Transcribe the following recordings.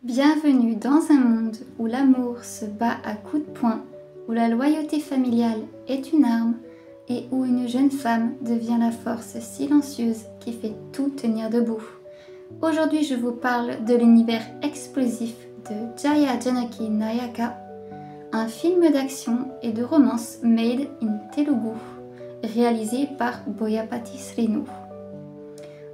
Bienvenue dans un monde où l'amour se bat à coups de poing, où la loyauté familiale est une arme et où une jeune femme devient la force silencieuse qui fait tout tenir debout. Aujourd'hui, je vous parle de l'univers explosif de Jaya Janaki Nayaka, un film d'action et de romance made in Telugu, réalisé par Boyapati Srinu.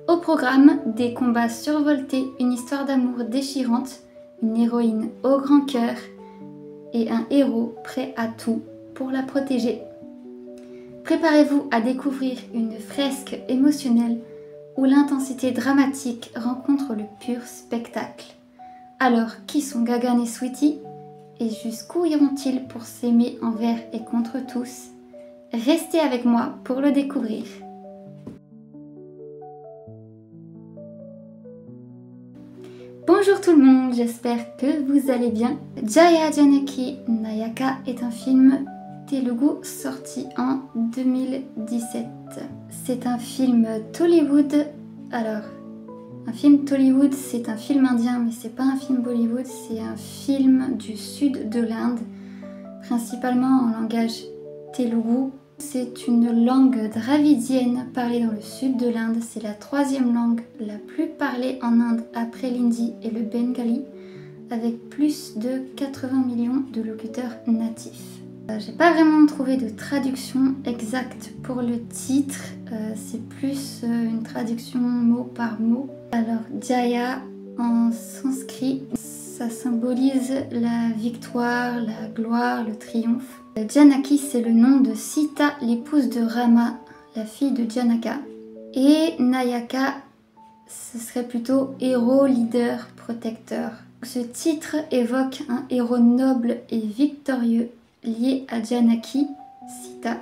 Au programme, des combats survoltés, une histoire d'amour déchirante, une héroïne au grand cœur et un héros prêt à tout pour la protéger. Préparez-vous à découvrir une fresque émotionnelle où l'intensité dramatique rencontre le pur spectacle. Alors, qui sont Gagan et Sweetie? Et jusqu'où iront-ils pour s'aimer envers et contre tous? Restez avec moi pour le découvrir. Bonjour tout le monde, j'espère que vous allez bien. Jaya Janaki Nayaka est un film Telugu sorti en 2017. C'est un film Tollywood. Alors, un film Tollywood, c'est un film indien, mais c'est pas un film Bollywood, c'est un film du sud de l'Inde, principalement en langage Telugu. C'est une langue dravidienne parlée dans le sud de l'Inde. C'est la troisième langue la plus parlée en Inde après l'hindi et le bengali, avec plus de 80 millions de locuteurs natifs. J'ai pas vraiment trouvé de traduction exacte pour le titre, c'est plus une traduction mot par mot. Alors Jaya en sanskrit, ça symbolise la victoire, la gloire, le triomphe. Janaki, c'est le nom de Sita, l'épouse de Rama, la fille de Janaka. Et Nayaka, ce serait plutôt héros, leader, protecteur. Ce titre évoque un héros noble et victorieux lié à Janaki, Sita,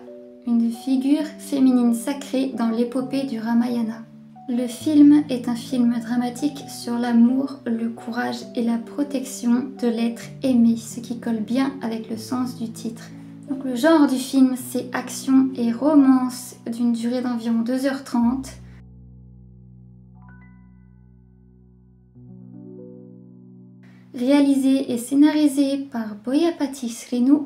une figure féminine sacrée dans l'épopée du Ramayana. Le film est un film dramatique sur l'amour, le courage et la protection de l'être aimé, ce qui colle bien avec le sens du titre. Donc le genre du film, c'est action et romance d'une durée d'environ 2h30. Réalisé et scénarisé par Boyapati Srinu.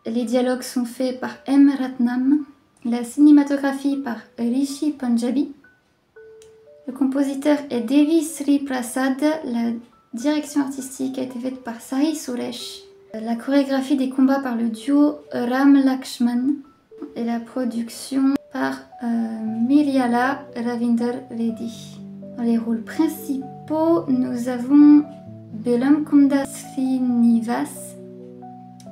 Les dialogues sont faits par M. Ratnam. La cinématographie par Rishi Panjabi. Le compositeur est Devi Sri Prasad. La direction artistique a été faite par Sai Suresh. La chorégraphie des combats par le duo Ram Lakshman. Et la production par Miriala Ravinder Reddy. Dans les rôles principaux, nous avons Belamkonda Srinivas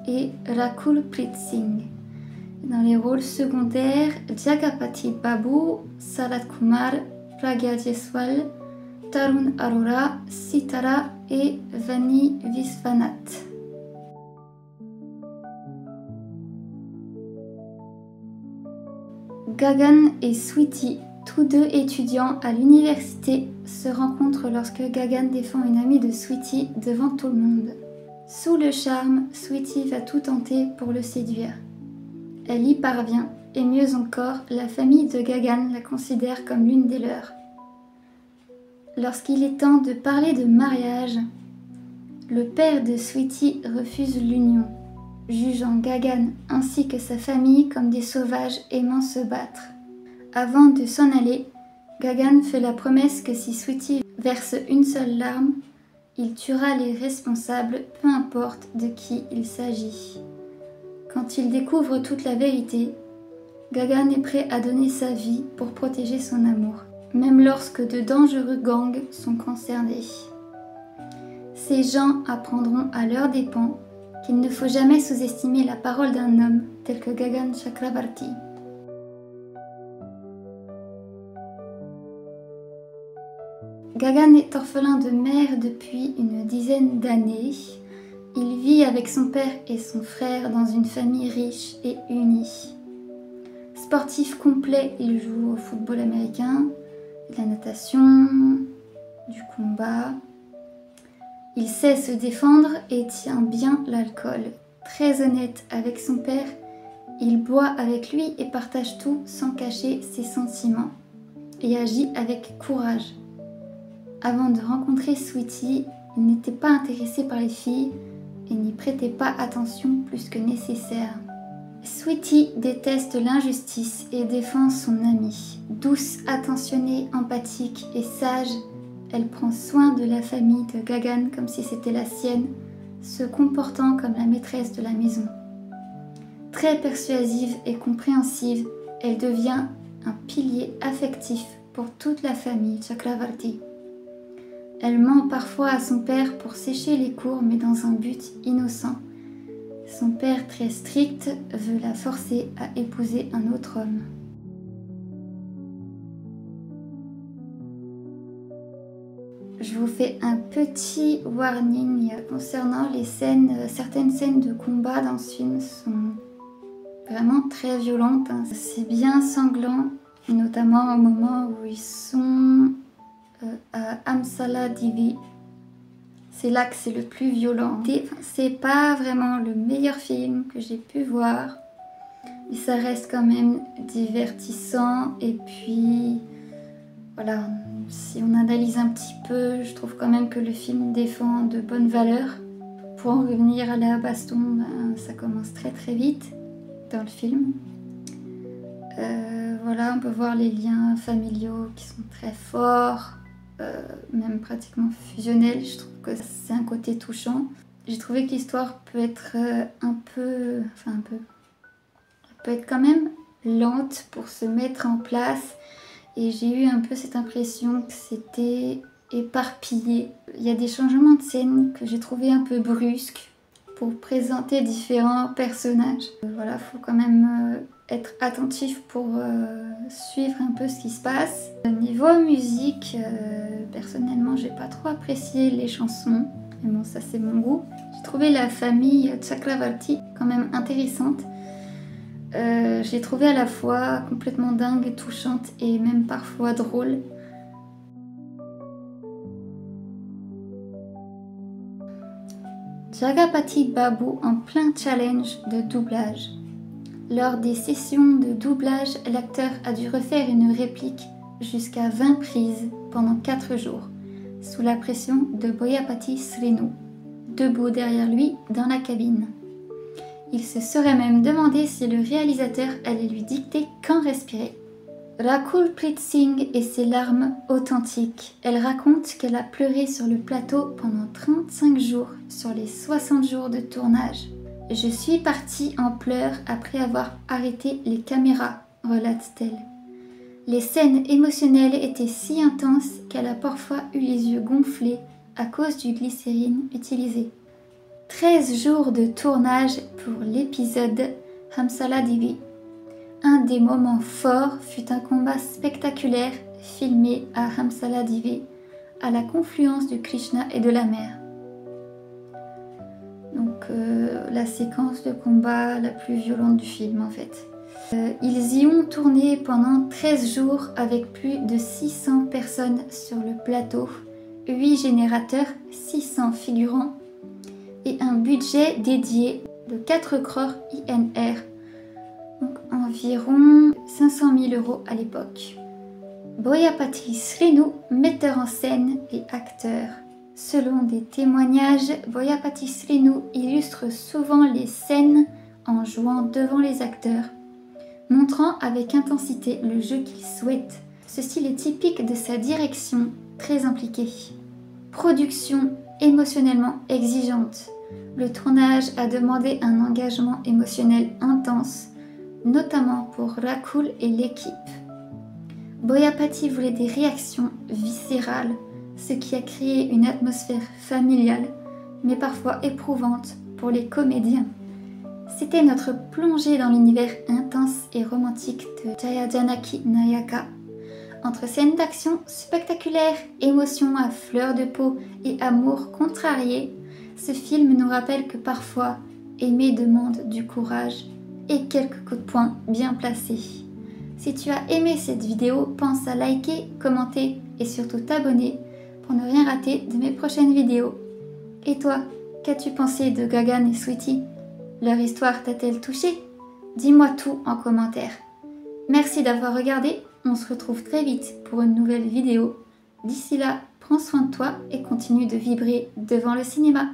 et Rakul Preet Singh. Dans les rôles secondaires, Jagapati Babu, Sarat Kumar, Pragya Jaiswal, Tarun Arora, Sitara et Vani Viswanath. Gagan et Sweetie, tous deux étudiants à l'université, se rencontrent lorsque Gagan défend une amie de Sweetie devant tout le monde. Sous le charme, Sweetie va tout tenter pour le séduire. Elle y parvient, et mieux encore, la famille de Gagan la considère comme l'une des leurs. Lorsqu'il est temps de parler de mariage, le père de Sweetie refuse l'union, jugeant Gagan ainsi que sa famille comme des sauvages aimant se battre. Avant de s'en aller, Gagan fait la promesse que si Sweetie verse une seule larme, il tuera les responsables, peu importe de qui il s'agit. Quand il découvre toute la vérité, Gagan est prêt à donner sa vie pour protéger son amour, même lorsque de dangereux gangs sont concernés. Ces gens apprendront à leurs dépens qu'il ne faut jamais sous-estimer la parole d'un homme tel que Gagan Chakravarti. Gagan est orphelin de mère depuis une dizaine d'années. Il vit avec son père et son frère dans une famille riche et unie. Sportif complet, il joue au football américain, de la natation, du combat. Il sait se défendre et tient bien l'alcool. Très honnête avec son père, il boit avec lui et partage tout sans cacher ses sentiments et agit avec courage. Avant de rencontrer Sweetie, Il n'était pas intéressé par les filles et n'y prêtait pas attention plus que nécessaire. Sweetie déteste l'injustice et défend son amie. Douce, attentionnée, empathique et sage, elle prend soin de la famille de Gagan comme si c'était la sienne, se comportant comme la maîtresse de la maison. Très persuasive et compréhensive, elle devient un pilier affectif pour toute la famille Chakravarti. Elle ment parfois à son père pour sécher les cours, mais dans un but innocent. Son père, très strict, veut la forcer à épouser un autre homme. Je vous fais un petit warning concernant les scènes. Certaines scènes de combat dans ce film sont vraiment très violentes. C'est bien sanglant, notamment au moment où ils sont à Hamsala Devi. C'est là que c'est le plus violent. C'est pas vraiment le meilleur film que j'ai pu voir, mais ça reste quand même divertissant. Et puis voilà, si on analyse un petit peu, je trouve quand même que le film défend de bonnes valeurs. Pour en revenir à la baston, ça commence très très vite dans le film. Voilà, on peut voir les liens familiaux qui sont très forts, même pratiquement fusionnels. Je trouve que c'est un côté touchant. J'ai trouvé que l'histoire peut être elle peut être quand même lente pour se mettre en place. Et j'ai eu un peu cette impression que c'était éparpillé. Il y a des changements de scène que j'ai trouvé un peu brusques pour présenter différents personnages. Voilà, faut quand même être attentif pour suivre un peu ce qui se passe. Niveau musique, personnellement, j'ai pas trop apprécié les chansons. Mais bon, ça c'est mon goût. J'ai trouvé la famille Chakravarti quand même intéressante. Je l'ai trouvée à la fois complètement dingue, touchante et même parfois drôle. Jagapati Babu en plein challenge de doublage. Lors des sessions de doublage, l'acteur a dû refaire une réplique jusqu'à 20 prises pendant 4 jours, sous la pression de Boyapati Srinu, debout derrière lui dans la cabine. Il se serait même demandé si le réalisateur allait lui dicter quand respirer. Rakul Preet Singh et ses larmes authentiques. Elle raconte qu'elle a pleuré sur le plateau pendant 35 jours sur les 60 jours de tournage. Je suis partie en pleurs après avoir arrêté les caméras, relate-t-elle. Les scènes émotionnelles étaient si intenses qu'elle a parfois eu les yeux gonflés à cause du glycérine utilisé. 13 jours de tournage pour l'épisode Hamsala Devi. Un des moments forts fut un combat spectaculaire filmé à Hamsala Devi, à la confluence du Krishna et de la mer. Donc la séquence de combat la plus violente du film en fait. Ils y ont tourné pendant 13 jours avec plus de 600 personnes sur le plateau, 8 générateurs, 600 figurants et un budget dédié de 4 crores INR, donc environ 500 000 € à l'époque. Boyapati Srinu, metteur en scène et acteur. Selon des témoignages, Boyapati Srinu illustre souvent les scènes en jouant devant les acteurs, montrant avec intensité le jeu qu'il souhaite. Ce style est typique de sa direction, très impliquée. Production émotionnellement exigeante. Le tournage a demandé un engagement émotionnel intense, notamment pour Rakul et l'équipe. Boyapati voulait des réactions viscérales, ce qui a créé une atmosphère familiale, mais parfois éprouvante pour les comédiens. C'était notre plongée dans l'univers intense et romantique de Jaya Janaki Nayaka. Entre scènes d'action spectaculaires, émotions à fleur de peau et amour contrarié, ce film nous rappelle que parfois, aimer demande du courage et quelques coups de poing bien placés. Si tu as aimé cette vidéo, pense à liker, commenter et surtout t'abonner pour ne rien rater de mes prochaines vidéos. Et toi, qu'as-tu pensé de Gagan et Sweetie? Leur histoire t'a-t-elle touché? Dis-moi tout en commentaire. Merci d'avoir regardé, on se retrouve très vite pour une nouvelle vidéo. D'ici là, prends soin de toi et continue de vibrer devant le cinéma.